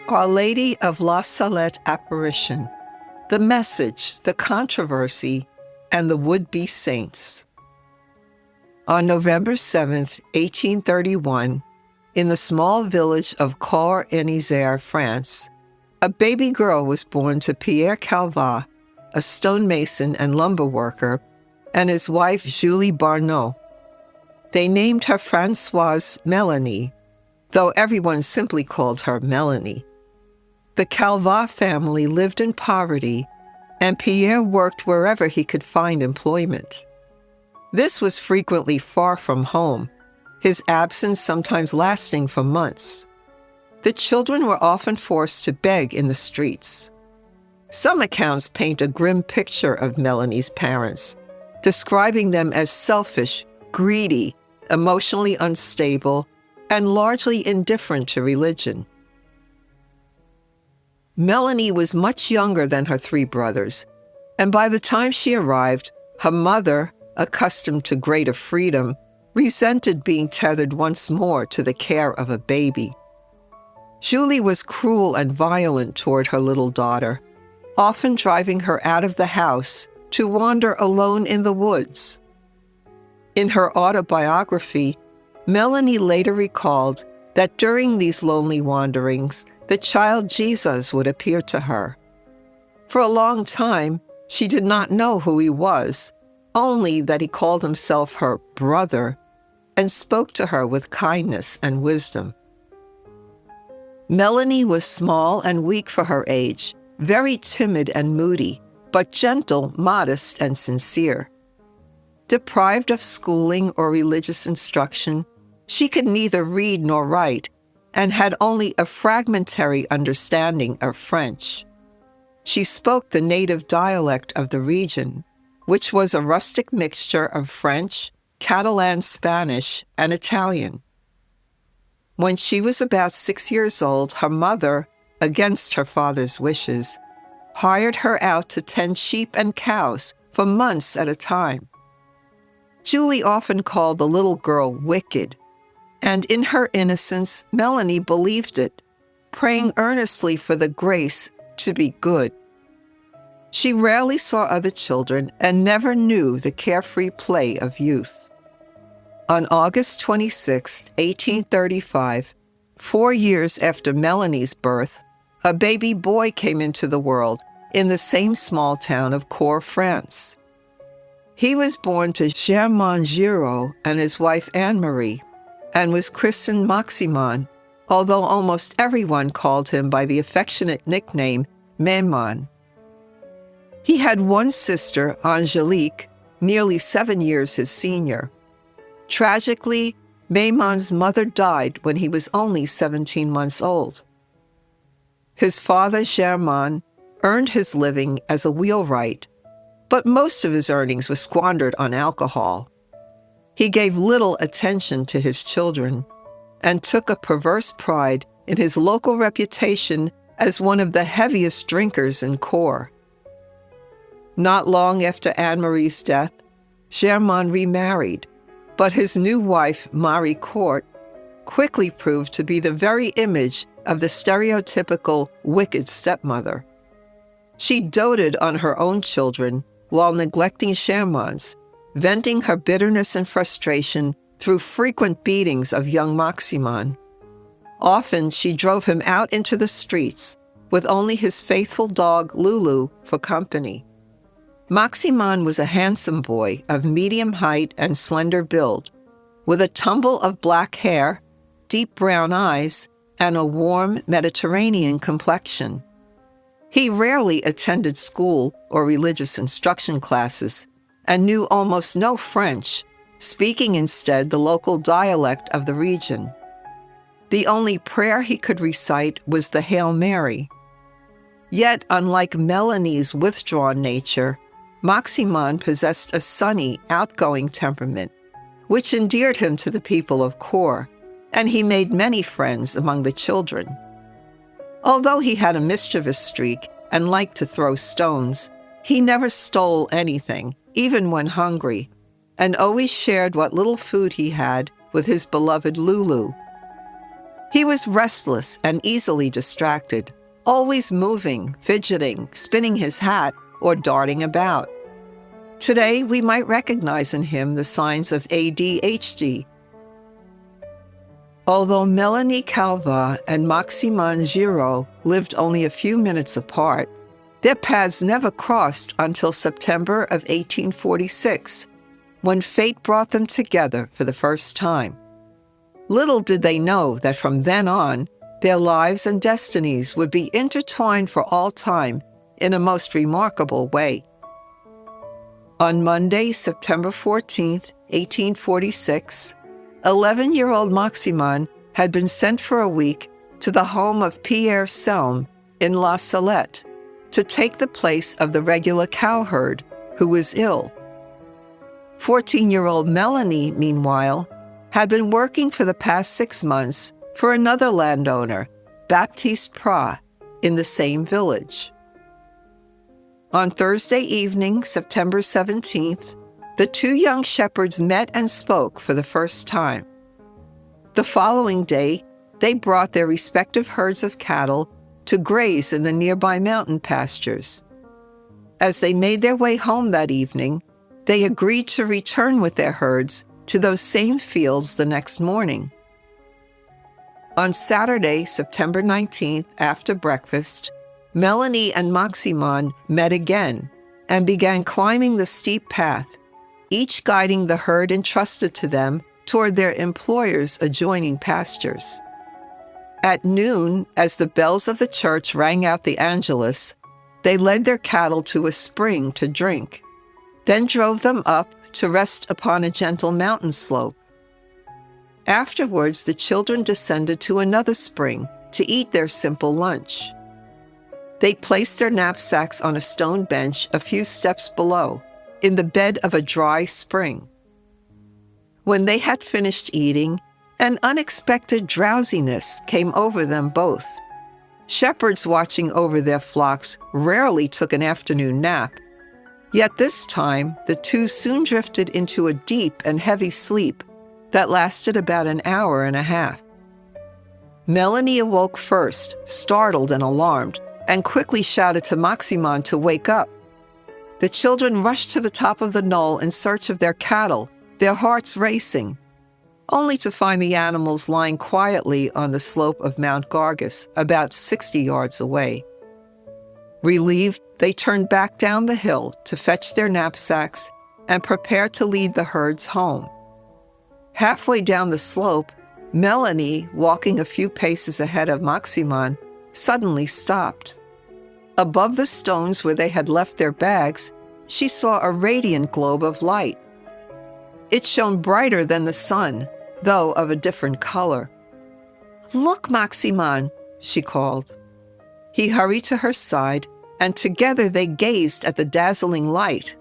Our Lady of La Salette Apparition, the message, the controversy, and the would-be saints. On November 7th, 1831, in the small village of Cour-en-Isère, France, a baby girl was born to Pierre Calvat, a stonemason and lumber worker, and his wife Julie Barnault. They named her Françoise Mélanie, though everyone simply called her Mélanie. The Calvat family lived in poverty, and Pierre worked wherever he could find employment. This was frequently far from home, his absence sometimes lasting for months. The children were often forced to beg in the streets. Some accounts paint a grim picture of Mélanie's parents, describing them as selfish, greedy, emotionally unstable, and largely indifferent to religion. Mélanie was much younger than her three brothers, and by the time she arrived, her mother, accustomed to greater freedom, resented being tethered once more to the care of a baby. Julie was cruel and violent toward her little daughter, often driving her out of the house to wander alone in the woods. In her autobiography, Mélanie later recalled that during these lonely wanderings, the child Jesus would appear to her. For a long time, she did not know who he was, only that he called himself her brother and spoke to her with kindness and wisdom. Mélanie was small and weak for her age, very timid and moody, but gentle, modest, and sincere. Deprived of schooling or religious instruction, she could neither read nor write, and had only a fragmentary understanding of French. She spoke the native dialect of the region, which was a rustic mixture of French, Catalan Spanish, and Italian. When she was about 6 years old, her mother, against her father's wishes, hired her out to tend sheep and cows for months at a time. Julie often called the little girl wicked, and in her innocence, Mélanie believed it, praying earnestly for the grace to be good. She rarely saw other children and never knew the carefree play of youth. On August 26, 1835, 4 years after Mélanie's birth, a baby boy came into the world in the same small town of Cour, France. He was born to Germain Giraud and his wife Anne-Marie, and was christened Maximin, although almost everyone called him by the affectionate nickname Maman. He had one sister, Angelique, nearly 7 years his senior. Tragically, Maman's mother died when he was only 17 months old. His father, Germain, earned his living as a wheelwright, but most of his earnings were squandered on alcohol. He gave little attention to his children and took a perverse pride in his local reputation as one of the heaviest drinkers in Cour. Not long after Anne-Marie's death, Germain remarried, but his new wife, Marie Court, quickly proved to be the very image of the stereotypical wicked stepmother. She doted on her own children while neglecting Germain's, venting her bitterness and frustration through frequent beatings of young Maximin. Often she drove him out into the streets with only his faithful dog Lulu for company. Maximin was a handsome boy of medium height and slender build, with a tumble of black hair, deep brown eyes, and a warm Mediterranean complexion. He rarely attended school or religious instruction classes, and knew almost no French, speaking instead the local dialect of the region. The only prayer he could recite was the Hail Mary. Yet, unlike Mélanie's withdrawn nature, Maximin possessed a sunny, outgoing temperament, which endeared him to the people of Cour, and he made many friends among the children. Although he had a mischievous streak and liked to throw stones, he never stole anything, even when hungry, and always shared what little food he had with his beloved Lulu. He was restless and easily distracted, always moving, fidgeting, spinning his hat, or darting about. Today, we might recognize in him the signs of ADHD. Although Mélanie Calvat and Maximin Giraud lived only a few minutes apart, their paths never crossed until September of 1846, when fate brought them together for the first time. Little did they know that from then on, their lives and destinies would be intertwined for all time in a most remarkable way. On Monday, September 14th, 1846, 11-year-old Maximin had been sent for a week to the home of Pierre Selme in La Salette to take the place of the regular cowherd who was ill. 14-year-old Mélanie, meanwhile, had been working for the past 6 months for another landowner, Baptiste Prat, in the same village. On Thursday evening, September 17th, the two young shepherds met and spoke for the first time. The following day, they brought their respective herds of cattle to graze in the nearby mountain pastures. As they made their way home that evening, they agreed to return with their herds to those same fields the next morning. On Saturday, September 19th, after breakfast, Mélanie and Maximin met again and began climbing the steep path, each guiding the herd entrusted to them toward their employer's adjoining pastures. At noon, as the bells of the church rang out the Angelus, they led their cattle to a spring to drink, then drove them up to rest upon a gentle mountain slope. Afterwards, the children descended to another spring to eat their simple lunch. They placed their knapsacks on a stone bench a few steps below, in the bed of a dry spring. When they had finished eating, an unexpected drowsiness came over them both. Shepherds watching over their flocks rarely took an afternoon nap, yet this time the two soon drifted into a deep and heavy sleep that lasted about an hour and a half. Mélanie awoke first, startled and alarmed, and quickly shouted to Maximin to wake up. The children rushed to the top of the knoll in search of their cattle, their hearts racing, only to find the animals lying quietly on the slope of Mount Gargus, about 60 yards away. Relieved, they turned back down the hill to fetch their knapsacks and prepare to lead the herds home. Halfway down the slope, Mélanie, walking a few paces ahead of Maximin, suddenly stopped. Above the stones where they had left their bags, she saw a radiant globe of light. It shone brighter than the sun, though of a different color. "Look, Maximin," she called. He hurried to her side, and together they gazed at the dazzling light.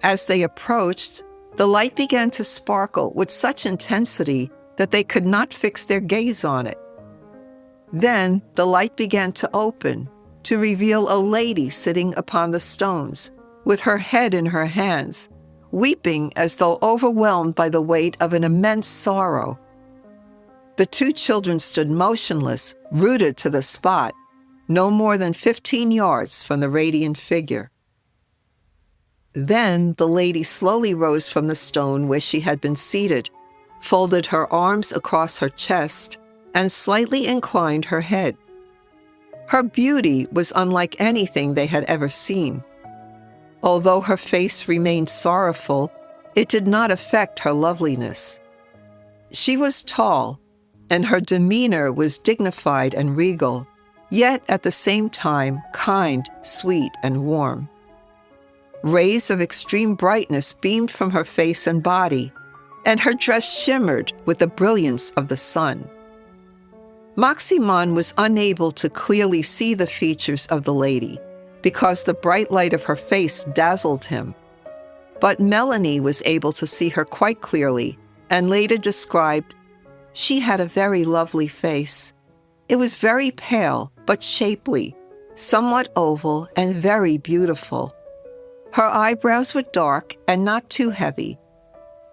As they approached, the light began to sparkle with such intensity that they could not fix their gaze on it. Then the light began to open, to reveal a lady sitting upon the stones, with her head in her hands, weeping as though overwhelmed by the weight of an immense sorrow. The two children stood motionless, rooted to the spot, no more than 15 yards from the radiant figure. Then the lady slowly rose from the stone where she had been seated, folded her arms across her chest, and slightly inclined her head. Her beauty was unlike anything they had ever seen. Although her face remained sorrowful, it did not affect her loveliness. She was tall, and her demeanor was dignified and regal, yet at the same time kind, sweet, and warm. Rays of extreme brightness beamed from her face and body, and her dress shimmered with the brilliance of the sun. Maximin was unable to clearly see the features of the lady because the bright light of her face dazzled him. But Mélanie was able to see her quite clearly and later described, "She had a very lovely face. It was very pale but shapely, somewhat oval and very beautiful. Her eyebrows were dark and not too heavy.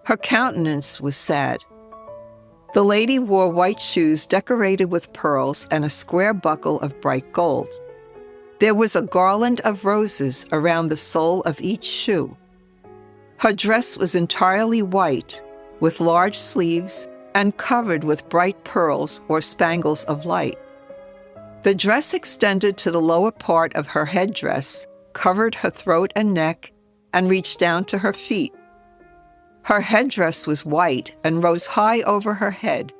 Her countenance was sad. The lady wore white shoes decorated with pearls and a square buckle of bright gold. There was a garland of roses around the sole of each shoe. Her dress was entirely white, with large sleeves and covered with bright pearls or spangles of light. The dress extended to the lower part of her headdress, covered her throat and neck, and reached down to her feet. Her headdress was white and rose high over her head,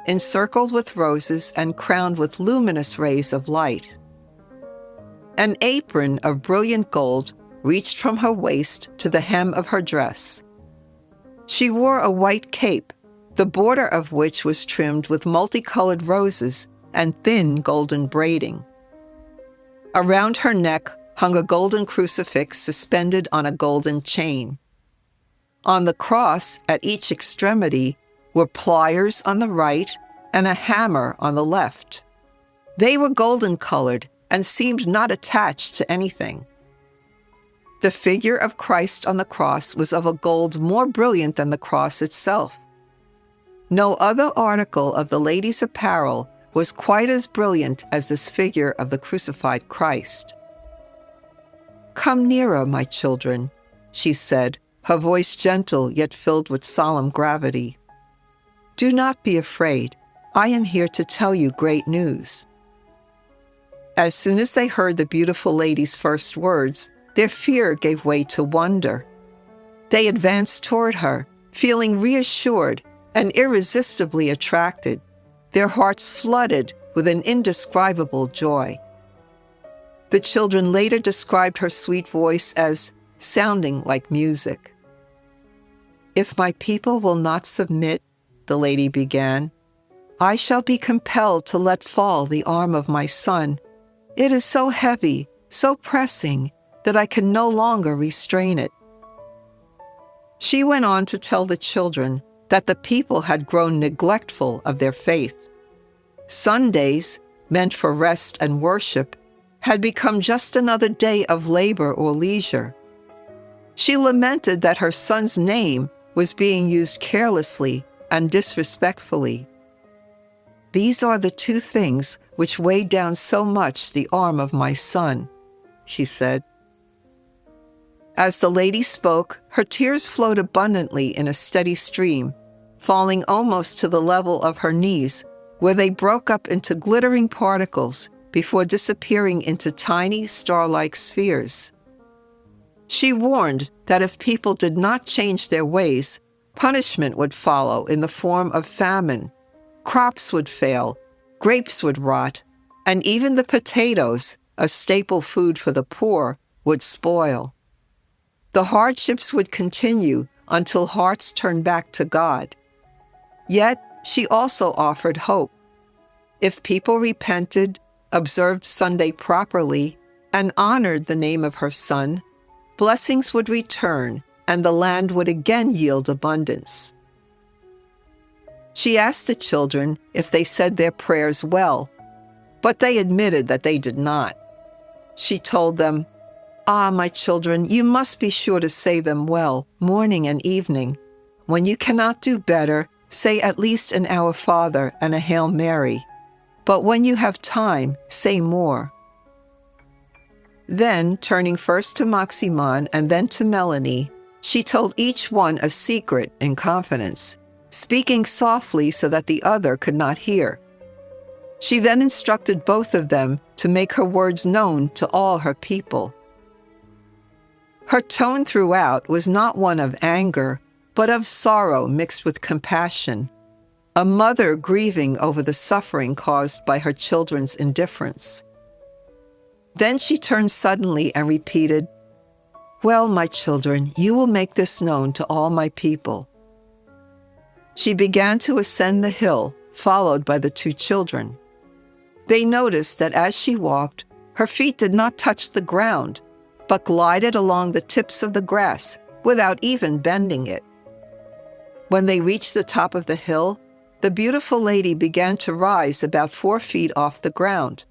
encircled with roses and crowned with luminous rays of light. An apron of brilliant gold reached from her waist to the hem of her dress. She wore a white cape, the border of which was trimmed with multicolored roses and thin golden braiding. Around her neck hung a golden crucifix suspended on a golden chain. On the cross, at each extremity, were pliers on the right and a hammer on the left. They were golden-colored and seemed not attached to anything. The figure of Christ on the cross was of a gold more brilliant than the cross itself. No other article of the lady's apparel was quite as brilliant as this figure of the crucified Christ. "Come nearer, my children," she said, her voice gentle yet filled with solemn gravity. "Do not be afraid. I am here to tell you great news." As soon as they heard the beautiful lady's first words, their fear gave way to wonder. They advanced toward her, feeling reassured and irresistibly attracted, their hearts flooded with an indescribable joy. The children later described her sweet voice as sounding like music. "If my people will not submit," the lady began, "I shall be compelled to let fall the arm of my son. It is so heavy, so pressing, that I can no longer restrain it." She went on to tell the children that the people had grown neglectful of their faith. Sundays, meant for rest and worship, had become just another day of labor or leisure. She lamented that her son's name was being used carelessly and disrespectfully. "These are the two things which weighed down so much the arm of my son," she said. As the lady spoke, her tears flowed abundantly in a steady stream, falling almost to the level of her knees, where they broke up into glittering particles before disappearing into tiny star-like spheres. She warned that if people did not change their ways, punishment would follow in the form of famine. Crops would fail, grapes would rot, and even the potatoes, a staple food for the poor, would spoil. The hardships would continue until hearts turned back to God. Yet she also offered hope. If people repented, observed Sunday properly, and honored the name of her son, blessings would return and the land would again yield abundance. She asked the children if they said their prayers well, but they admitted that they did not. She told them, "Ah, my children, you must be sure to say them well, morning and evening. When you cannot do better, say at least an Our Father and a Hail Mary. But when you have time, say more." Then, turning first to Maximin and then to Mélanie, she told each one a secret in confidence, speaking softly so that the other could not hear. She then instructed both of them to make her words known to all her people. Her tone throughout was not one of anger, but of sorrow mixed with compassion, a mother grieving over the suffering caused by her children's indifference. Then she turned suddenly and repeated, "Well, my children, you will make this known to all my people." She began to ascend the hill, followed by the two children. They noticed that as she walked, her feet did not touch the ground, but glided along the tips of the grass without even bending it. When they reached the top of the hill, the beautiful lady began to rise about 4 feet off the ground.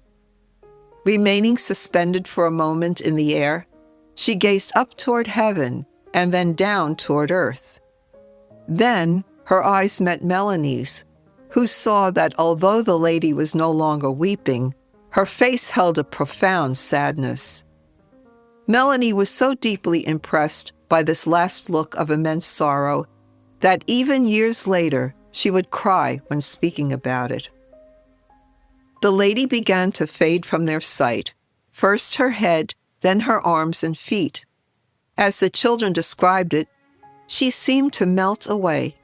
Remaining suspended for a moment in the air, she gazed up toward heaven and then down toward earth. Then her eyes met Mélanie's, who saw that although the lady was no longer weeping, her face held a profound sadness. Mélanie was so deeply impressed by this last look of immense sorrow that even years later she would cry when speaking about it. The lady began to fade from their sight, first her head, then her arms and feet. As the children described it, she seemed to melt away.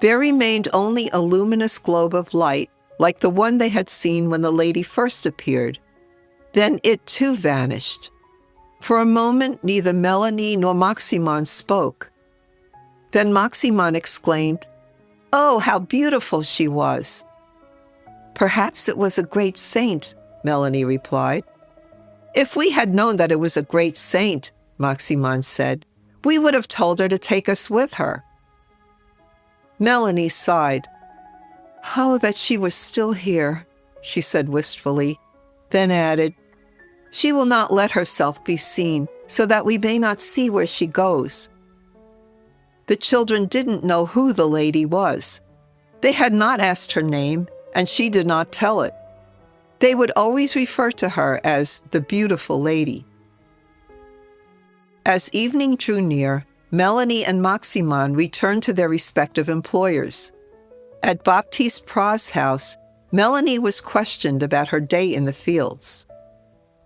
There remained only a luminous globe of light, like the one they had seen when the lady first appeared. Then it too vanished. For a moment, neither Mélanie nor Maximin spoke. Then Maximin exclaimed, "Oh, how beautiful she was!" "Perhaps it was a great saint," Mélanie replied. "If we had known that it was a great saint," Maximin said, "we would have told her to take us with her." Mélanie sighed. "Oh, that she was still here," she said wistfully, then added, "She will not let herself be seen, so that we may not see where she goes." The children didn't know who the lady was. They had not asked her name, and she did not tell it. They would always refer to her as the beautiful lady. As evening drew near, Mélanie and Maximin returned to their respective employers. At Baptiste Pra's house, Mélanie was questioned about her day in the fields.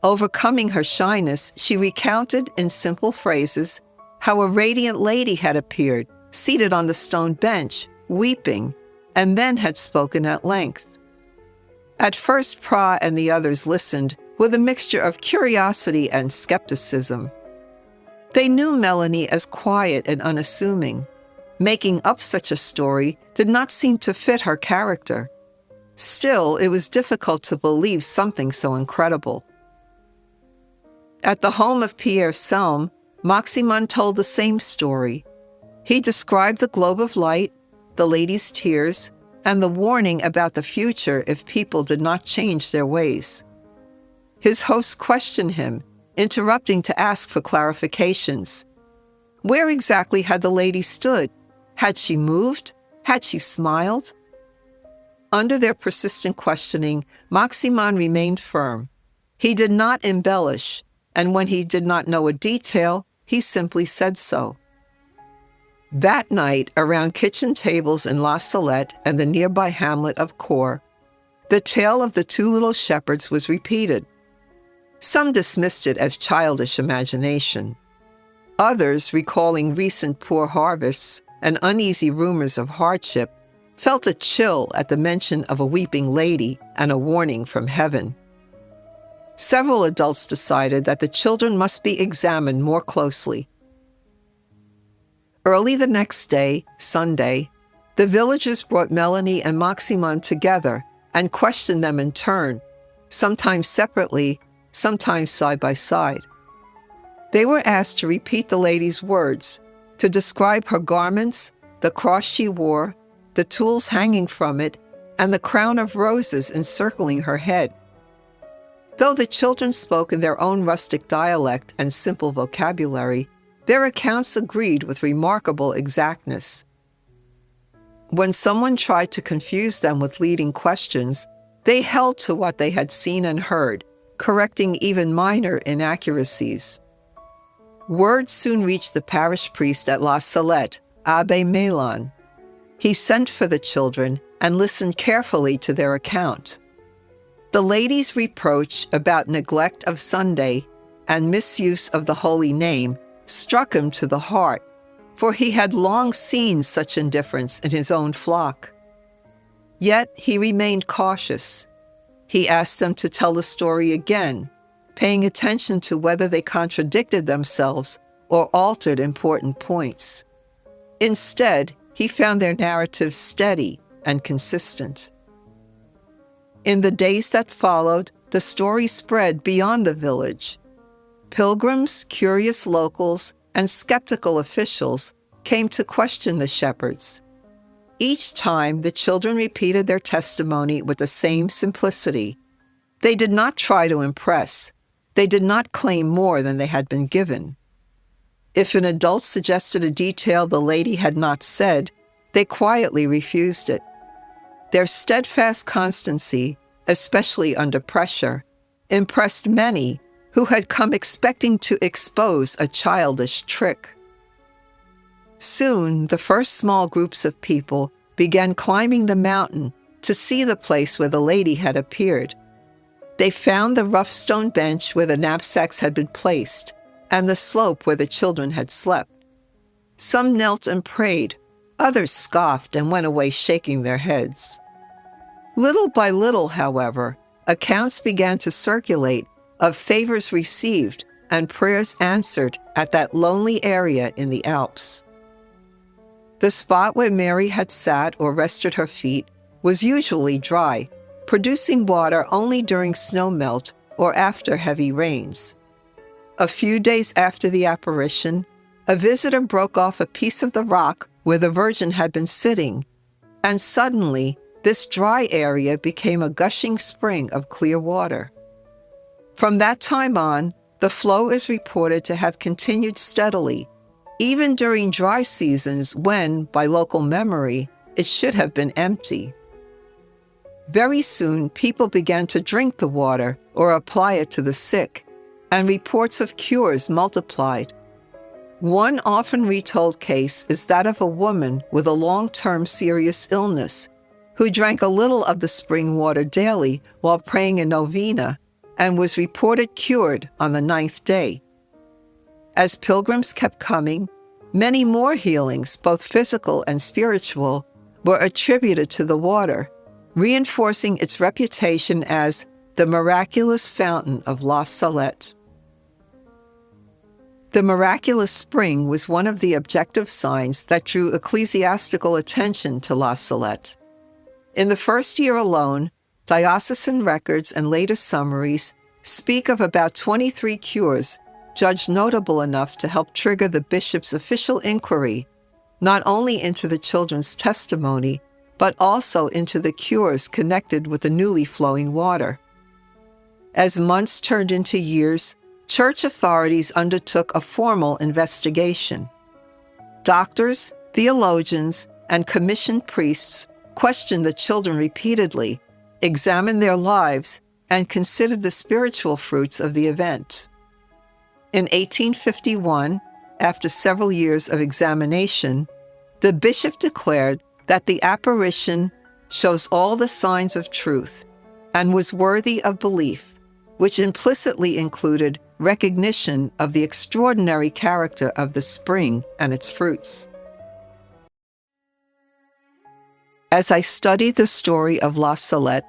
Overcoming her shyness, she recounted in simple phrases how a radiant lady had appeared, seated on the stone bench, weeping, and then had spoken at length. At first, Pra and the others listened with a mixture of curiosity and skepticism. They knew Mélanie as quiet and unassuming. Making up such a story did not seem to fit her character. Still, it was difficult to believe something so incredible. At the home of Pierre Selm, Maximin told the same story. He described the globe of light, the lady's tears, and the warning about the future if people did not change their ways. His host questioned him, interrupting to ask for clarifications. Where exactly had the lady stood? Had she moved? Had she smiled? Under their persistent questioning, Maximin remained firm. He did not embellish, and when he did not know a detail, he simply said so. That night, around kitchen tables in La Salette and the nearby hamlet of Cour, the tale of the two little shepherds was repeated. Some dismissed it as childish imagination. Others, recalling recent poor harvests and uneasy rumors of hardship, felt a chill at the mention of a weeping lady and a warning from heaven. Several adults decided that the children must be examined more closely. Early the next day, Sunday, the villagers brought Mélanie and Maximin together and questioned them in turn, sometimes separately, sometimes side by side. They were asked to repeat the lady's words, to describe her garments, the cross she wore, the tools hanging from it, and the crown of roses encircling her head. Though the children spoke in their own rustic dialect and simple vocabulary, their accounts agreed with remarkable exactness. When someone tried to confuse them with leading questions, they held to what they had seen and heard, correcting even minor inaccuracies. Word soon reached the parish priest at La Salette, Abbé Mélanie. He sent for the children and listened carefully to their account. The lady's reproach about neglect of Sunday and misuse of the holy name struck him to the heart, for he had long seen such indifference in his own flock. Yet he remained cautious. He asked them to tell the story again, paying attention to whether they contradicted themselves or altered important points. Instead, he found their narrative steady and consistent. In the days that followed, the story spread beyond the village. Pilgrims, curious locals, and skeptical officials came to question the shepherds. Each time, the children repeated their testimony with the same simplicity. They did not try to impress. They did not claim more than they had been given. If an adult suggested a detail the lady had not said, they quietly refused it. Their steadfast constancy, especially under pressure, impressed many who had come expecting to expose a childish trick. Soon, the first small groups of people began climbing the mountain to see the place where the lady had appeared. They found the rough stone bench where the knapsacks had been placed and the slope where the children had slept. Some knelt and prayed, others scoffed and went away shaking their heads. Little by little, however, accounts began to circulate of favors received and prayers answered at that lonely area in the Alps. The spot where Mary had sat or rested her feet was usually dry, producing water only during snowmelt or after heavy rains. A few days after the apparition, a visitor broke off a piece of the rock where the Virgin had been sitting, and suddenly this dry area became a gushing spring of clear water. From that time on, the flow is reported to have continued steadily, even during dry seasons when, by local memory, it should have been empty. Very soon, people began to drink the water or apply it to the sick, and reports of cures multiplied. One often retold case is that of a woman with a long-term serious illness who drank a little of the spring water daily while praying a novena and was reported cured on the 9th day. As pilgrims kept coming, many more healings, both physical and spiritual, were attributed to the water, reinforcing its reputation as the miraculous fountain of La Salette. The miraculous spring was one of the objective signs that drew ecclesiastical attention to La Salette. In the first year alone, diocesan records and latest summaries speak of about 23 cures judged notable enough to help trigger the bishop's official inquiry, not only into the children's testimony, but also into the cures connected with the newly flowing water. As months turned into years, church authorities undertook a formal investigation. Doctors, theologians, and commissioned priests questioned the children repeatedly, examined their lives, and considered the spiritual fruits of the event. In 1851, after several years of examination, the bishop declared that the apparition shows all the signs of truth and was worthy of belief, which implicitly included recognition of the extraordinary character of the spring and its fruits. As I studied the story of La Salette,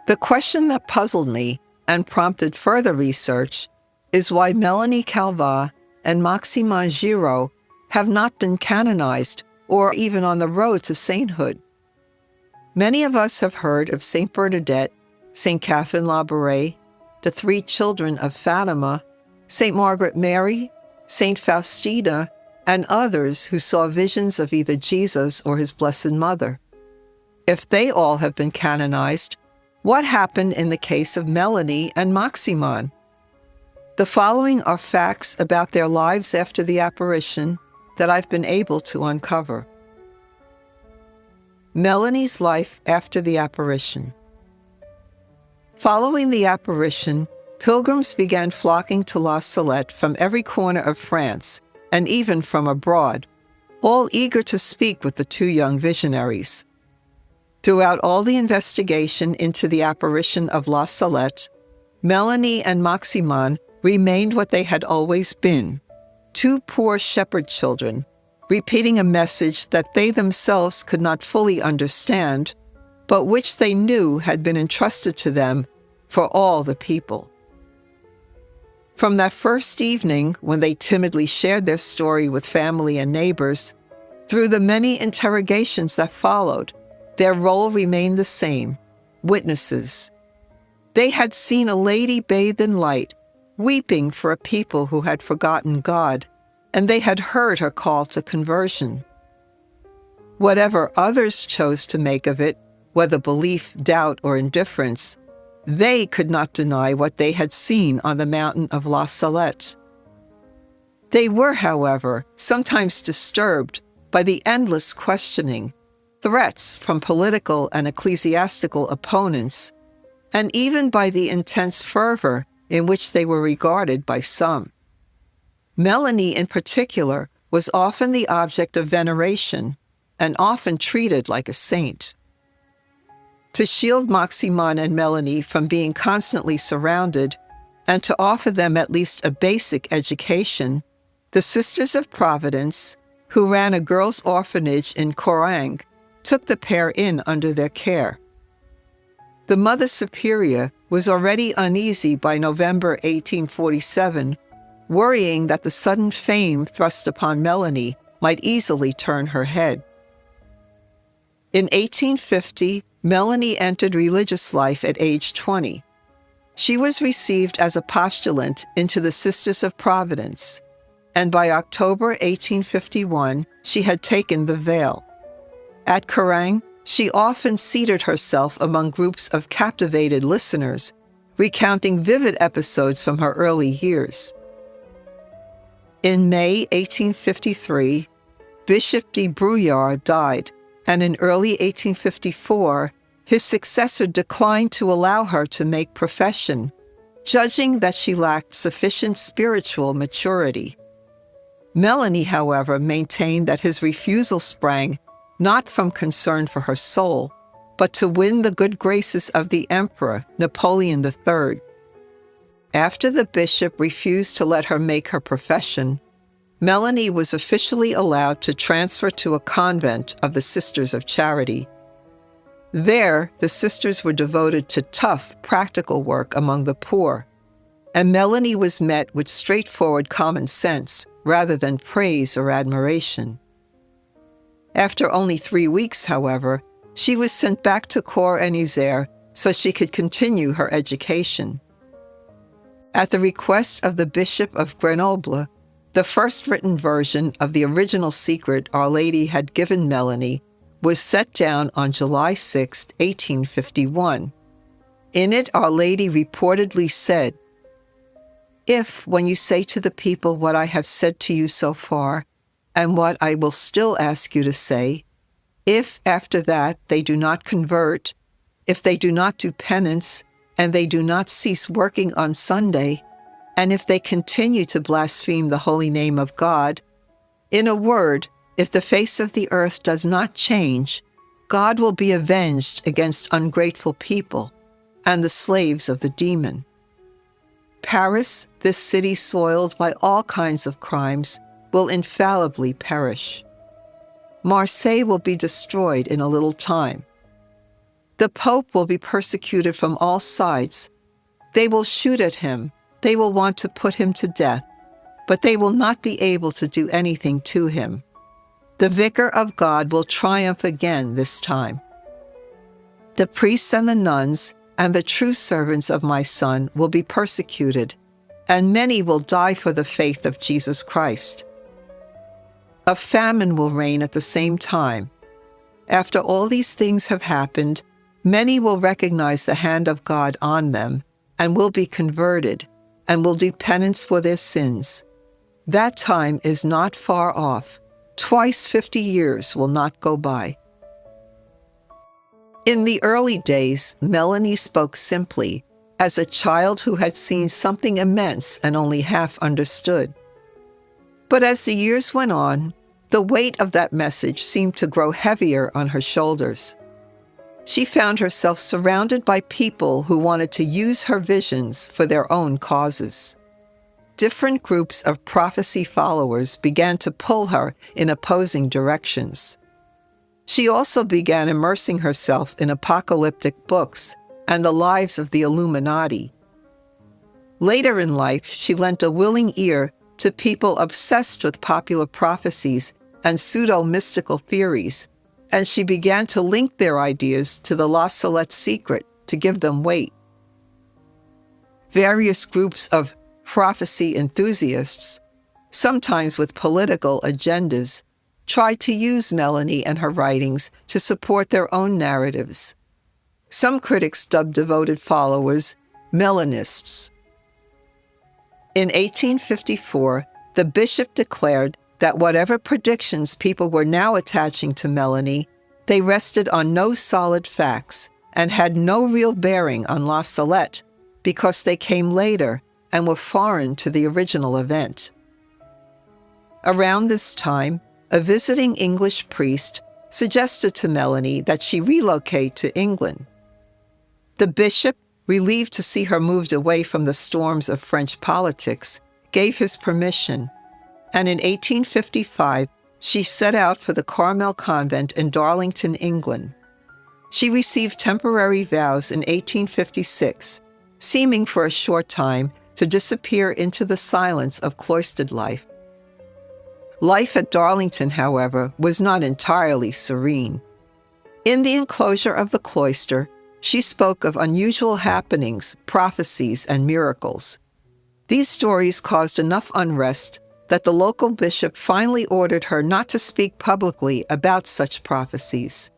the question that puzzled me and prompted further research is why Mélanie Calvat and Maximin Giraud have not been canonized or even on the road to sainthood. Many of us have heard of Saint Bernadette, Saint Catherine Labouré, the three children of Fatima, Saint Margaret Mary, Saint Faustina, and others who saw visions of either Jesus or his Blessed Mother. If they all have been canonized, what happened in the case of Mélanie and Maximin? The following are facts about their lives after the apparition that I've been able to uncover. Mélanie's life after the apparition. Following the apparition, pilgrims began flocking to La Salette from every corner of France and even from abroad, all eager to speak with the two young visionaries. Throughout all the investigation into the apparition of La Salette, Mélanie and Maximin remained what they had always been, two poor shepherd children, repeating a message that they themselves could not fully understand, but which they knew had been entrusted to them for all the people. From that first evening, when they timidly shared their story with family and neighbors, through the many interrogations that followed, their role remained the same: witnesses. They had seen a lady bathed in light, weeping for a people who had forgotten God, and they had heard her call to conversion. Whatever others chose to make of it, whether belief, doubt, or indifference, they could not deny what they had seen on the mountain of La Salette. They were, however, sometimes disturbed by the endless questioning, threats from political and ecclesiastical opponents, and even by the intense fervor in which they were regarded by some. Mélanie, in particular, was often the object of veneration and often treated like a saint. To shield Maximin and Mélanie from being constantly surrounded and to offer them at least a basic education, the Sisters of Providence, who ran a girls' orphanage in Corang, took the pair in under their care. The Mother Superior was already uneasy by November 1847, worrying that the sudden fame thrust upon Mélanie might easily turn her head. In 1850, Mélanie entered religious life at age 20. She was received as a postulant into the Sisters of Providence, and by October 1851, she had taken the veil. At Corang, she often seated herself among groups of captivated listeners, recounting vivid episodes from her early years. In May 1853, Bishop de Brouillard died, and in early 1854, his successor declined to allow her to make profession, judging that she lacked sufficient spiritual maturity. Mélanie, however, maintained that his refusal sprang not from concern for her soul, but to win the good graces of the Emperor Napoleon III. After the bishop refused to let her make her profession, Mélanie was officially allowed to transfer to a convent of the Sisters of Charity. There, the sisters were devoted to tough, practical work among the poor, and Mélanie was met with straightforward common sense rather than praise or admiration. After only 3 weeks, however, she was sent back to Cour en Isère so she could continue her education. At the request of the Bishop of Grenoble, the first written version of the original secret Our Lady had given Mélanie was set down on July 6, 1851. In it, Our Lady reportedly said, "If, when you say to the people what I have said to you so far, and what I will still ask you to say, if after that they do not convert, if they do not do penance, and they do not cease working on Sunday, and if they continue to blaspheme the holy name of God, in a word, if the face of the earth does not change, God will be avenged against ungrateful people and the slaves of the demon. Paris, this city soiled by all kinds of crimes, will infallibly perish. Marseille will be destroyed in a little time. The Pope will be persecuted from all sides. They will shoot at him. They will want to put him to death, but they will not be able to do anything to him. The Vicar of God will triumph again this time. The priests and the nuns and the true servants of my Son will be persecuted, and many will die for the faith of Jesus Christ. A famine will reign at the same time. After all these things have happened, many will recognize the hand of God on them and will be converted and will do penance for their sins. That time is not far off. Twice 50 years will not go by." In the early days, Mélanie spoke simply, as a child who had seen something immense and only half understood. But as the years went on, the weight of that message seemed to grow heavier on her shoulders. She found herself surrounded by people who wanted to use her visions for their own causes. Different groups of prophecy followers began to pull her in opposing directions. She also began immersing herself in apocalyptic books and the lives of the Illuminati. Later in life, she lent a willing ear to people obsessed with popular prophecies and pseudo-mystical theories, and she began to link their ideas to the La Salette secret to give them weight. Various groups of prophecy enthusiasts, sometimes with political agendas, tried to use Mélanie and her writings to support their own narratives. Some critics dubbed devoted followers Mélanists. In 1854, the bishop declared that whatever predictions people were now attaching to Mélanie They rested on no solid facts and had no real bearing on La Salette because they came later and were foreign to the original event. Around this time, a visiting English priest suggested to Mélanie that she relocate to England. The bishop, relieved to see her moved away from the storms of French politics, gave his permission, and in 1855, she set out for the Carmel convent in Darlington, England. She received temporary vows in 1856, seeming for a short time to disappear into the silence of cloistered life. Life at Darlington, however, was not entirely serene. In the enclosure of the cloister, she spoke of unusual happenings, prophecies, and miracles. These stories caused enough unrest that the local bishop finally ordered her not to speak publicly about such prophecies.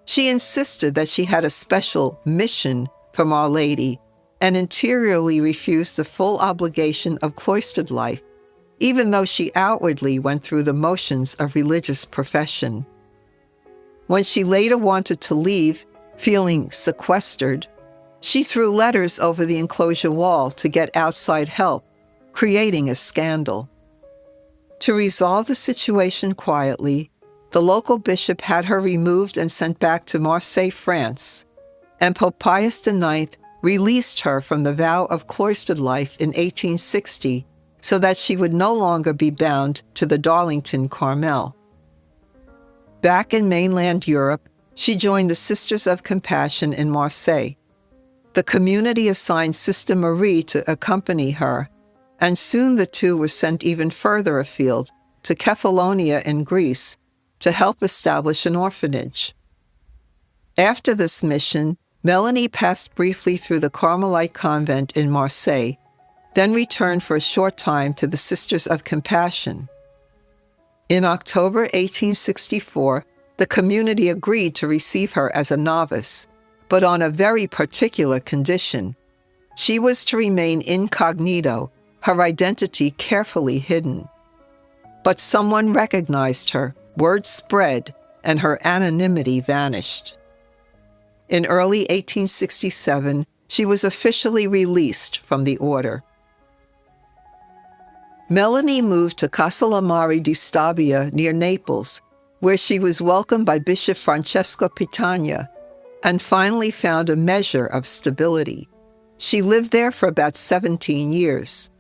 She insisted that she had a special mission from Our Lady and interiorly refused the full obligation of cloistered life, even though she outwardly went through the motions of religious profession. When she later wanted to leave, feeling sequestered, she threw letters over the enclosure wall to get outside help, creating a scandal. To resolve the situation quietly, the local bishop had her removed and sent back to Marseille, France, and Pope Pius IX released her from the vow of cloistered life in 1860 so that she would no longer be bound to the Darlington Carmel. Back in mainland Europe, she joined the Sisters of Compassion in Marseille. The community assigned Sister Marie to accompany her, and soon the two were sent even further afield, to Kefalonia in Greece, to help establish an orphanage. After this mission, Mélanie passed briefly through the Carmelite convent in Marseille, then returned for a short time to the Sisters of Compassion. In October 1864, the community agreed to receive her as a novice, but on a very particular condition. She was to remain incognito, her identity carefully hidden. But someone recognized her, word spread, and her anonymity vanished. In early 1867, she was officially released from the order. Mélanie moved to Castellammare di Stabia near Naples, where she was welcomed by Bishop Francesco Pitagna, and finally found a measure of stability. She lived there for about 17 years.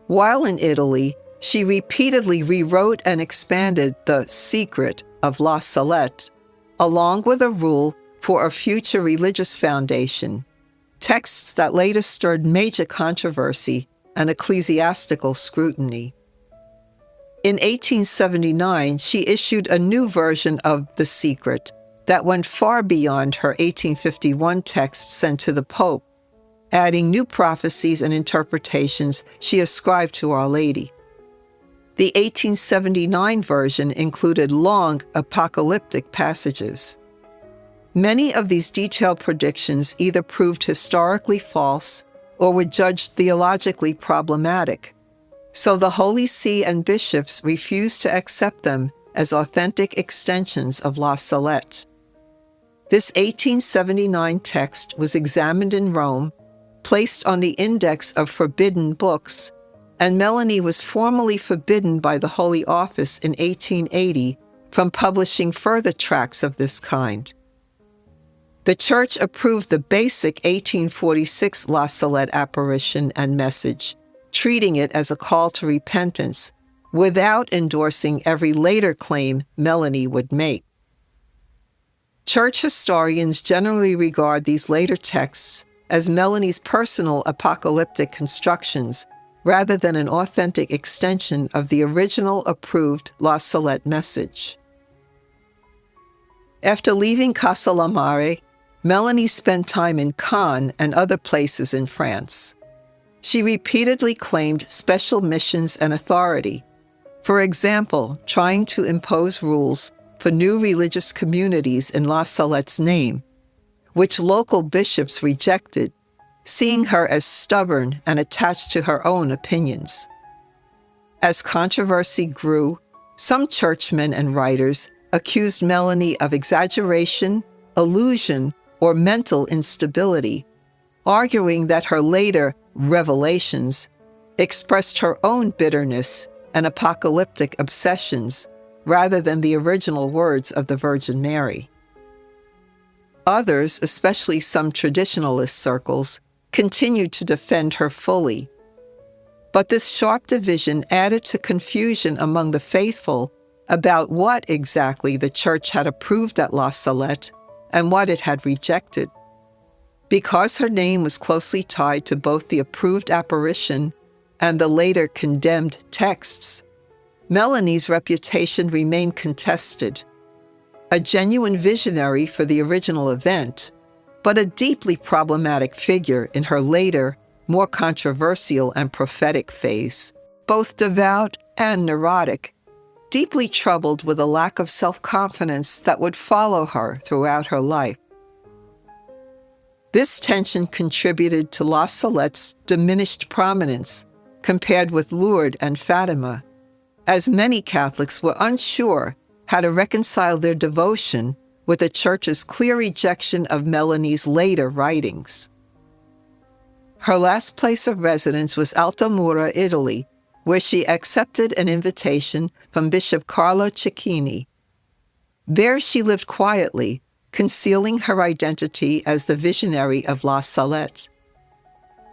While in Italy, she repeatedly rewrote and expanded the Secret of La Salette, along with a rule for a future religious foundation, texts that later stirred major controversy and ecclesiastical scrutiny. In 1879, she issued a new version of The Secret that went far beyond her 1851 text sent to the Pope, adding new prophecies and interpretations she ascribed to Our Lady. The 1879 version included long apocalyptic passages. Many of these detailed predictions either proved historically false or were judged theologically problematic, so the Holy See and bishops refused to accept them as authentic extensions of La Salette. This 1879 text was examined in Rome, placed on the Index of Forbidden Books, and Mélanie was formally forbidden by the Holy Office in 1880 from publishing further tracts of this kind. The Church approved the basic 1846 La Salette apparition and message, treating it as a call to repentance, without endorsing every later claim Mélanie would make. Church historians generally regard these later texts as Mélanie's personal apocalyptic constructions rather than an authentic extension of the original approved La Salette message. After leaving Castellammare, Mélanie spent time in Cannes and other places in France. She repeatedly claimed special missions and authority, for example, trying to impose rules for new religious communities in La Salette's name, which local bishops rejected, seeing her as stubborn and attached to her own opinions. As controversy grew, some churchmen and writers accused Mélanie of exaggeration, illusion, or mental instability, arguing that her later revelations expressed her own bitterness and apocalyptic obsessions rather than the original words of the Virgin Mary. Others, especially some traditionalist circles, continued to defend her fully. But this sharp division added to confusion among the faithful about what exactly the Church had approved at La Salette and what it had rejected. Because her name was closely tied to both the approved apparition and the later condemned texts, Mélanie's reputation remained contested. A genuine visionary for the original event, but a deeply problematic figure in her later, more controversial and prophetic phase, both devout and neurotic, deeply troubled with a lack of self-confidence that would follow her throughout her life. This tension contributed to La Salette's diminished prominence compared with Lourdes and Fatima, as many Catholics were unsure how to reconcile their devotion with the Church's clear rejection of Mélanie's later writings. Her last place of residence was Altamura, Italy, where she accepted an invitation from Bishop Carlo Cecchini. There she lived quietly, concealing her identity as the visionary of La Salette.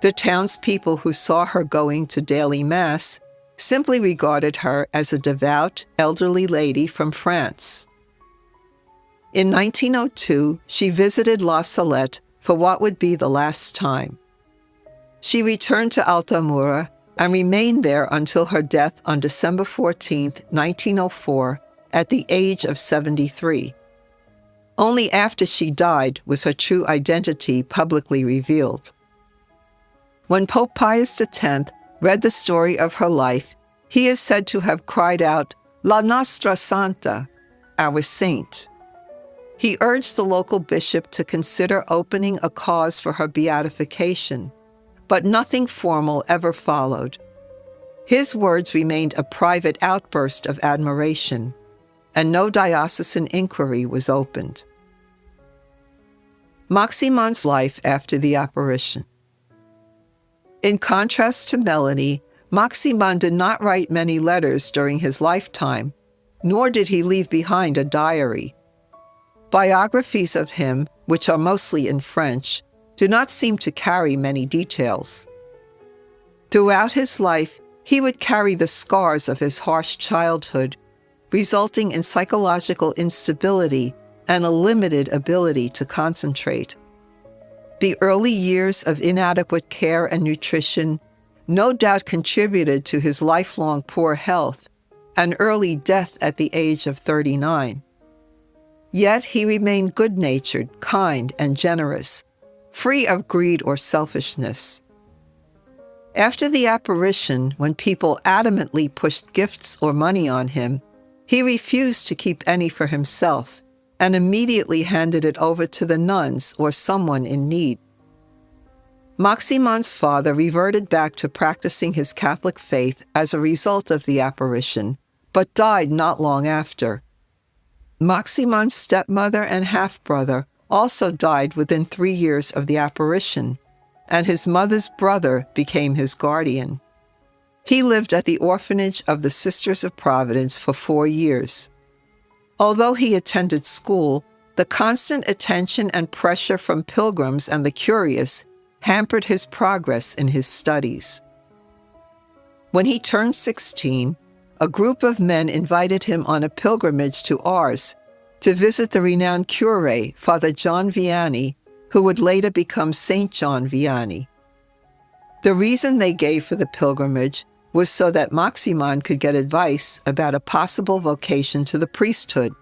The townspeople who saw her going to daily Mass simply regarded her as a devout, elderly lady from France. In 1902, she visited La Salette for what would be the last time. She returned to Altamura and remained there until her death on December 14, 1904, at the age of 73. Only after she died was her true identity publicly revealed. When Pope Pius X read the story of her life, he is said to have cried out, "La nostra santa," our saint. He urged the local bishop to consider opening a cause for her beatification, but nothing formal ever followed. His words remained a private outburst of admiration, and no diocesan inquiry was opened. Maximin's life after the apparition. In contrast to Mélanie, Maximin did not write many letters during his lifetime, nor did he leave behind a diary. Biographies of him, which are mostly in French, do not seem to carry many details. Throughout his life, he would carry the scars of his harsh childhood, resulting in psychological instability and a limited ability to concentrate. The early years of inadequate care and nutrition no doubt contributed to his lifelong poor health and early death at the age of 39. Yet he remained good-natured, kind, and generous, free of greed or selfishness. After the apparition, when people adamantly pushed gifts or money on him, he refused to keep any for himself and immediately handed it over to the nuns or someone in need. Maximin's father reverted back to practicing his Catholic faith as a result of the apparition, but died not long after. Maximin's stepmother and half-brother also died within 3 years of the apparition, and his mother's brother became his guardian. He lived at the orphanage of the Sisters of Providence for 4 years. Although he attended school, the constant attention and pressure from pilgrims and the curious hampered his progress in his studies. When he turned 16, a group of men invited him on a pilgrimage to Ars to visit the renowned curé, Father John Vianney, who would later become Saint John Vianney. The reason they gave for the pilgrimage was so that Maximin could get advice about a possible vocation to the priesthood.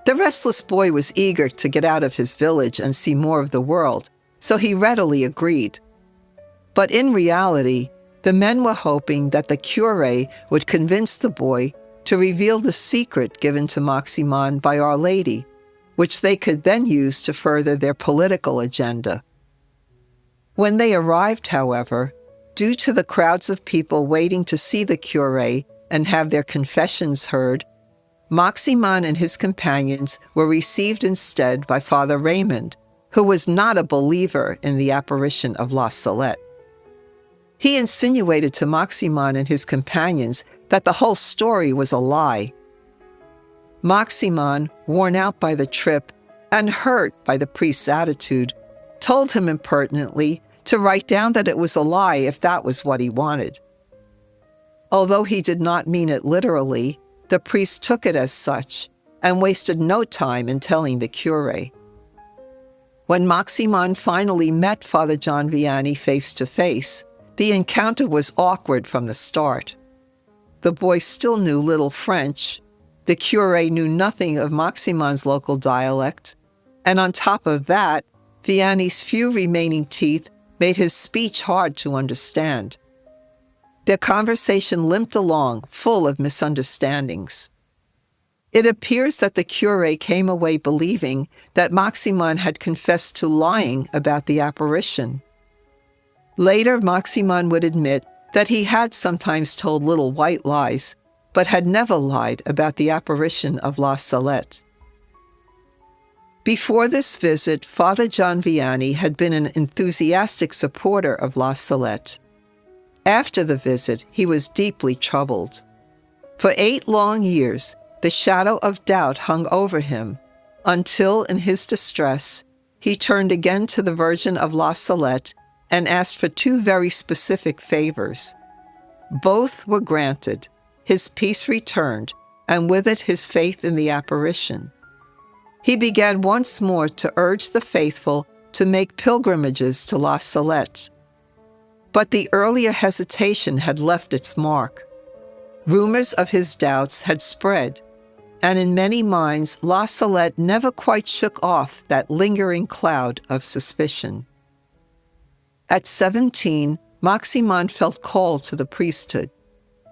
The restless boy was eager to get out of his village and see more of the world, so he readily agreed. But in reality, the men were hoping that the curé would convince the boy to reveal the secret given to Maximin by Our Lady, which they could then use to further their political agenda. When they arrived, however, due to the crowds of people waiting to see the curé and have their confessions heard, Maximin and his companions were received instead by Father Raymond, who was not a believer in the apparition of La Salette. He insinuated to Maximin and his companions that the whole story was a lie. Maximin, worn out by the trip and hurt by the priest's attitude, told him impertinently to write down that it was a lie if that was what he wanted. Although he did not mean it literally, the priest took it as such and wasted no time in telling the curé. When Maximin finally met Father John Vianney face to face, the encounter was awkward from the start. The boy still knew little French, the curé knew nothing of Maximin's local dialect, and on top of that, Vianney's few remaining teeth made his speech hard to understand. Their conversation limped along, full of misunderstandings. It appears that the curé came away believing that Maximin had confessed to lying about the apparition. Later, Maximin would admit that he had sometimes told little white lies, but had never lied about the apparition of La Salette. Before this visit, Father John Vianney had been an enthusiastic supporter of La Salette. After the visit, he was deeply troubled. For 8 long years, the shadow of doubt hung over him, until, in his distress, he turned again to the Virgin of La Salette and asked for 2 very specific favors. Both were granted. His peace returned, and with it his faith in the apparition. He began once more to urge the faithful to make pilgrimages to La Salette. But the earlier hesitation had left its mark. Rumors of his doubts had spread, and in many minds La Salette never quite shook off that lingering cloud of suspicion. At 17, Maximin felt called to the priesthood.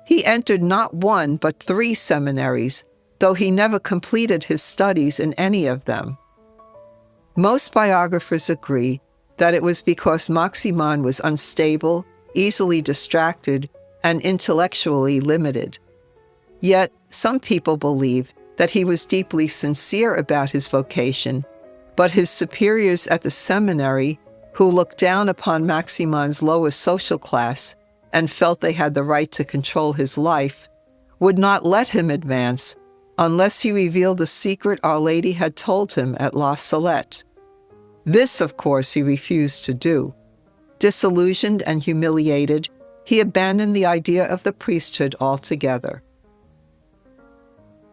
He entered not 1 but 3 seminaries, though he never completed his studies in any of them. Most biographers agree that it was because Maximin was unstable, easily distracted, and intellectually limited. Yet, some people believe that he was deeply sincere about his vocation, but his superiors at the seminary, who looked down upon Maximin's lowest social class and felt they had the right to control his life, would not let him advance unless he revealed the secret Our Lady had told him at La Salette. This, of course, he refused to do. Disillusioned and humiliated, he abandoned the idea of the priesthood altogether.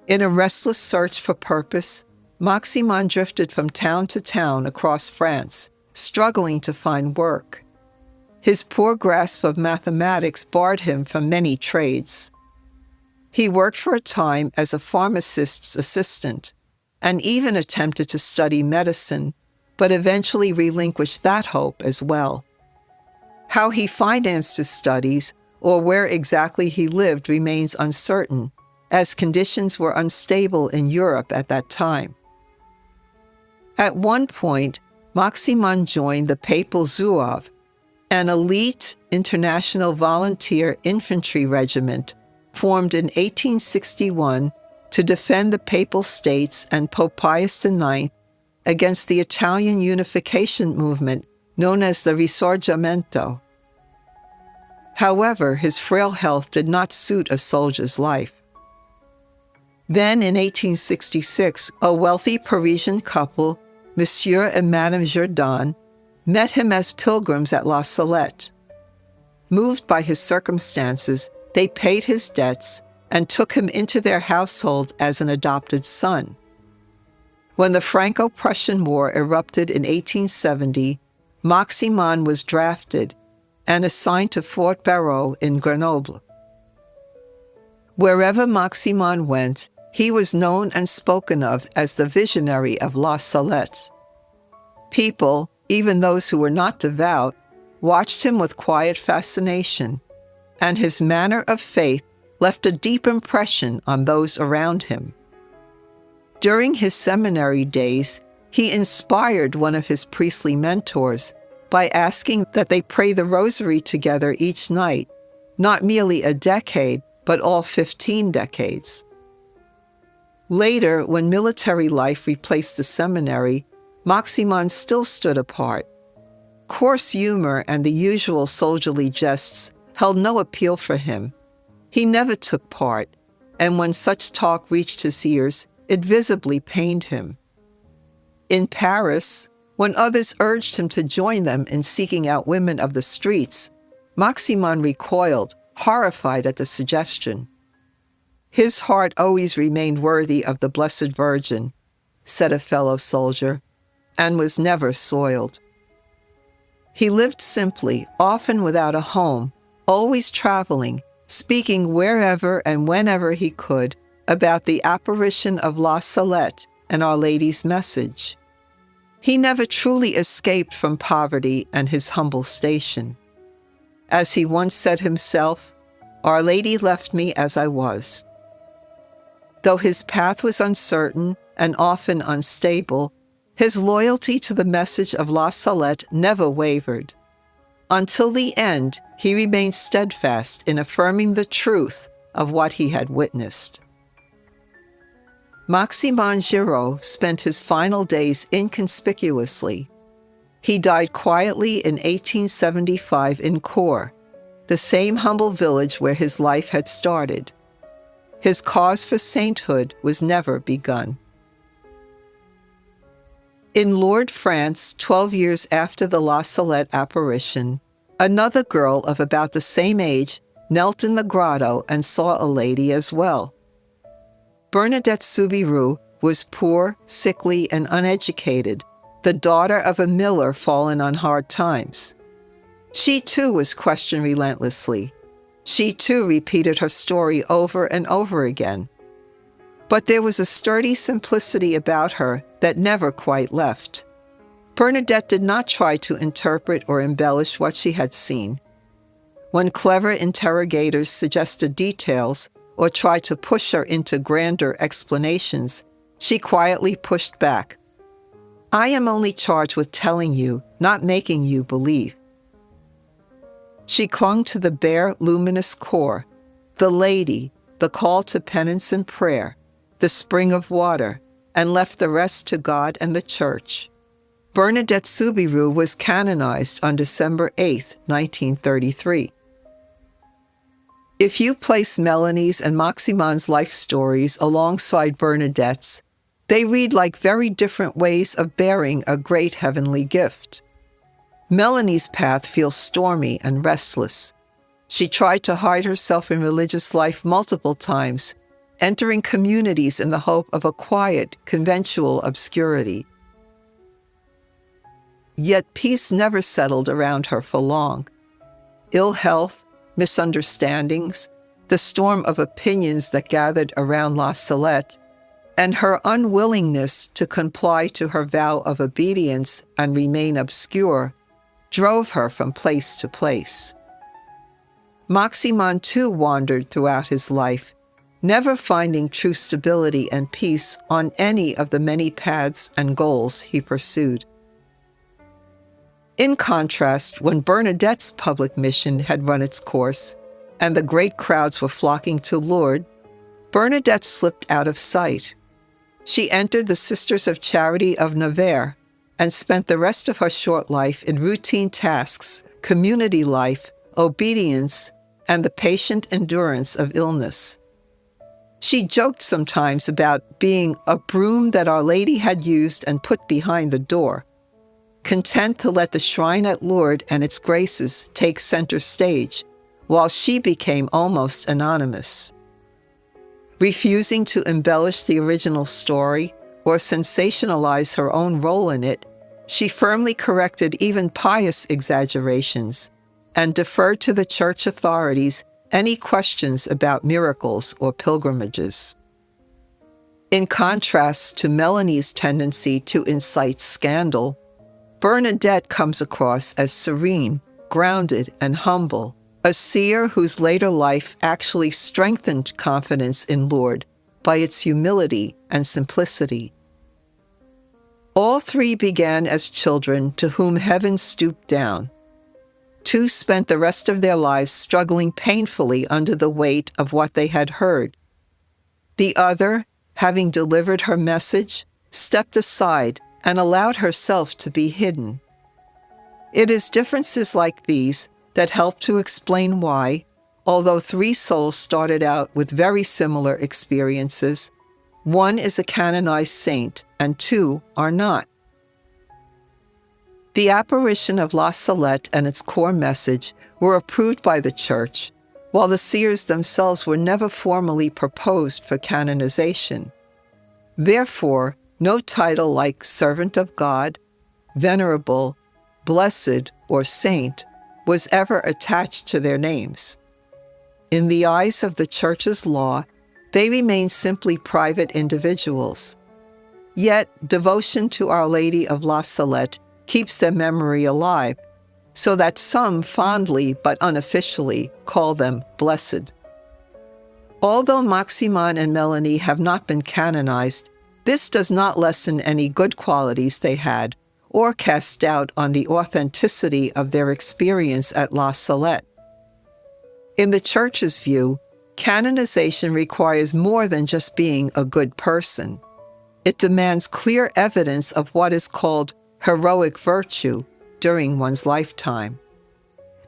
In a restless search for purpose, Maximin drifted from town to town across France, struggling to find work. His poor grasp of mathematics barred him from many trades. He worked for a time as a pharmacist's assistant, and even attempted to study medicine, but eventually relinquished that hope as well. How he financed his studies, or where exactly he lived, remains uncertain, as conditions were unstable in Europe at that time. At one point, Maximin joined the Papal Zouave, an elite international volunteer infantry regiment formed in 1861 to defend the Papal States and Pope Pius IX against the Italian unification movement known as the Risorgimento. However, his frail health did not suit a soldier's life. Then, in 1866, a wealthy Parisian couple, Monsieur and Madame Jourdan, met him as pilgrims at La Salette. Moved by his circumstances, they paid his debts and took him into their household as an adopted son. When the Franco-Prussian War erupted in 1870, Maximin was drafted and assigned to Fort Barreau in Grenoble. Wherever Maximin went, he was known and spoken of as the visionary of La Salette. People, even those who were not devout, watched him with quiet fascination, and his manner of faith left a deep impression on those around him. During his seminary days, he inspired one of his priestly mentors by asking that they pray the rosary together each night, not merely a decade, but all 15 decades. Later, when military life replaced the seminary, Maximin still stood apart. Coarse humor and the usual soldierly jests held no appeal for him. He never took part, and when such talk reached his ears, it visibly pained him. In Paris, when others urged him to join them in seeking out women of the streets, Maximin recoiled, horrified at the suggestion. "His heart always remained worthy of the Blessed Virgin," said a fellow soldier, "and was never soiled." He lived simply, often without a home, always traveling, speaking wherever and whenever he could about the apparition of La Salette and Our Lady's message. He never truly escaped from poverty and his humble station. As he once said himself, "Our Lady left me as I was." Though his path was uncertain and often unstable, his loyalty to the message of La Salette never wavered. Until the end, he remained steadfast in affirming the truth of what he had witnessed. Maximin Giraud spent his final days inconspicuously. He died quietly in 1875 in Cour, the same humble village where his life had started. His cause for sainthood was never begun. In Lourdes, France, 12 years after the La Salette apparition, another girl of about the same age knelt in the grotto and saw a lady as well. Bernadette Soubirous was poor, sickly, and uneducated, the daughter of a miller fallen on hard times. She too was questioned relentlessly. She too repeated her story over and over again. But there was a sturdy simplicity about her that never quite left. Bernadette did not try to interpret or embellish what she had seen. When clever interrogators suggested details or tried to push her into grander explanations, she quietly pushed back. "I am only charged with telling you, not making you believe." She clung to the bare, luminous core, the lady, the call to penance and prayer, the spring of water, and left the rest to God and the Church. Bernadette Soubirous was canonized on December 8, 1933. If you place Mélanie's and Maximin's life stories alongside Bernadette's, they read like very different ways of bearing a great heavenly gift. Mélanie's path feels stormy and restless. She tried to hide herself in religious life multiple times, entering communities in the hope of a quiet, conventual obscurity. Yet peace never settled around her for long. Ill health, misunderstandings, the storm of opinions that gathered around La Salette, and her unwillingness to comply to her vow of obedience and remain obscure drove her from place to place. Maximin too wandered throughout his life, never finding true stability and peace on any of the many paths and goals he pursued. In contrast, when Bernadette's public mission had run its course and the great crowds were flocking to Lourdes, Bernadette slipped out of sight. She entered the Sisters of Charity of Nevers and spent the rest of her short life in routine tasks, community life, obedience, and the patient endurance of illness. She joked sometimes about being a broom that Our Lady had used and put behind the door, content to let the shrine at Lourdes and its graces take center stage, while she became almost anonymous. Refusing to embellish the original story or sensationalize her own role in it, she firmly corrected even pious exaggerations and deferred to the church authorities any questions about miracles or pilgrimages. In contrast to Mélanie's tendency to incite scandal, Bernadette comes across as serene, grounded, and humble, a seer whose later life actually strengthened confidence in Lourdes by its humility and simplicity. All three began as children to whom heaven stooped down. Two spent the rest of their lives struggling painfully under the weight of what they had heard. The other, having delivered her message, stepped aside and allowed herself to be hidden. It is differences like these that help to explain why, although 3 souls started out with very similar experiences, 1 is a canonized saint and 2 are not. The apparition of La Salette and its core message were approved by the Church, while the seers themselves were never formally proposed for canonization. Therefore, no title like Servant of God, Venerable, Blessed, or Saint was ever attached to their names. In the eyes of the Church's law, they remain simply private individuals. Yet, devotion to Our Lady of La Salette keeps their memory alive, so that some fondly but unofficially call them blessed. Although Maximin and Mélanie have not been canonized, this does not lessen any good qualities they had or cast doubt on the authenticity of their experience at La Salette. In the Church's view, canonization requires more than just being a good person. It demands clear evidence of what is called heroic virtue during one's lifetime.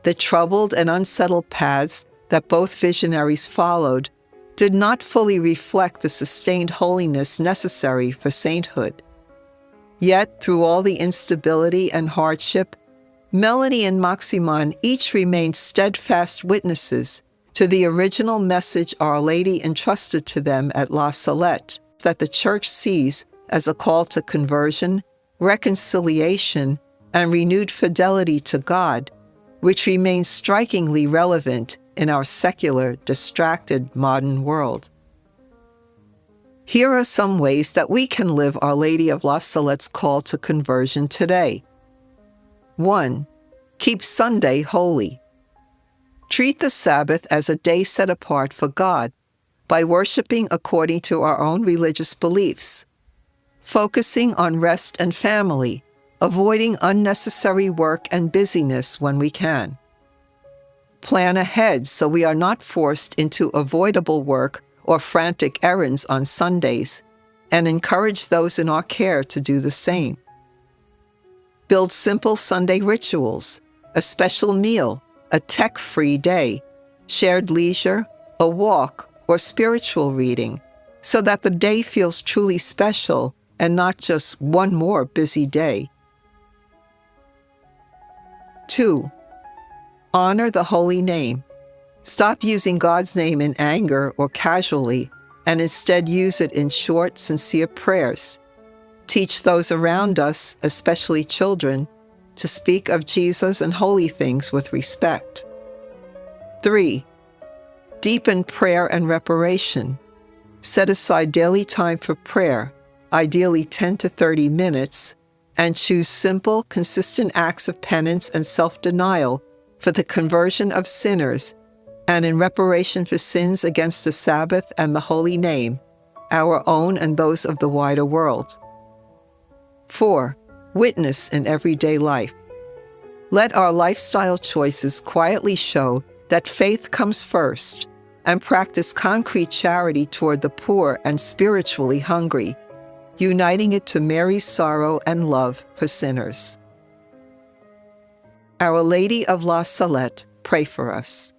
The troubled and unsettled paths that both visionaries followed did not fully reflect the sustained holiness necessary for sainthood. Yet, through all the instability and hardship, Mélanie and Maximin each remained steadfast witnesses to the original message Our Lady entrusted to them at La Salette, that the Church sees as a call to conversion, reconciliation, and renewed fidelity to God, which remains strikingly relevant in our secular, distracted modern world. Here are some ways that we can live Our Lady of La Salette's call to conversion today. 1. Keep Sunday holy. Treat the Sabbath as a day set apart for God by worshiping according to our own religious beliefs, focusing on rest and family, avoiding unnecessary work and busyness when we can. Plan ahead so we are not forced into avoidable work or frantic errands on Sundays, and encourage those in our care to do the same. Build simple Sunday rituals, a special meal, a tech-free day, shared leisure, a walk, or spiritual reading, so that the day feels truly special and not just one more busy day. 2. Honor the holy name. Stop using God's name in anger or casually, and instead use it in short, sincere prayers. Teach those around us, especially children, to speak of Jesus and holy things with respect. 3. Deepen prayer and reparation. Set aside daily time for prayer, ideally 10 to 30 minutes, and choose simple, consistent acts of penance and self-denial for the conversion of sinners and in reparation for sins against the Sabbath and the holy name, our own and those of the wider world. 4. Witness in everyday life. Let our lifestyle choices quietly show that faith comes first, and practice concrete charity toward the poor and spiritually hungry, uniting it to Mary's sorrow and love for sinners. Our Lady of La Salette, pray for us.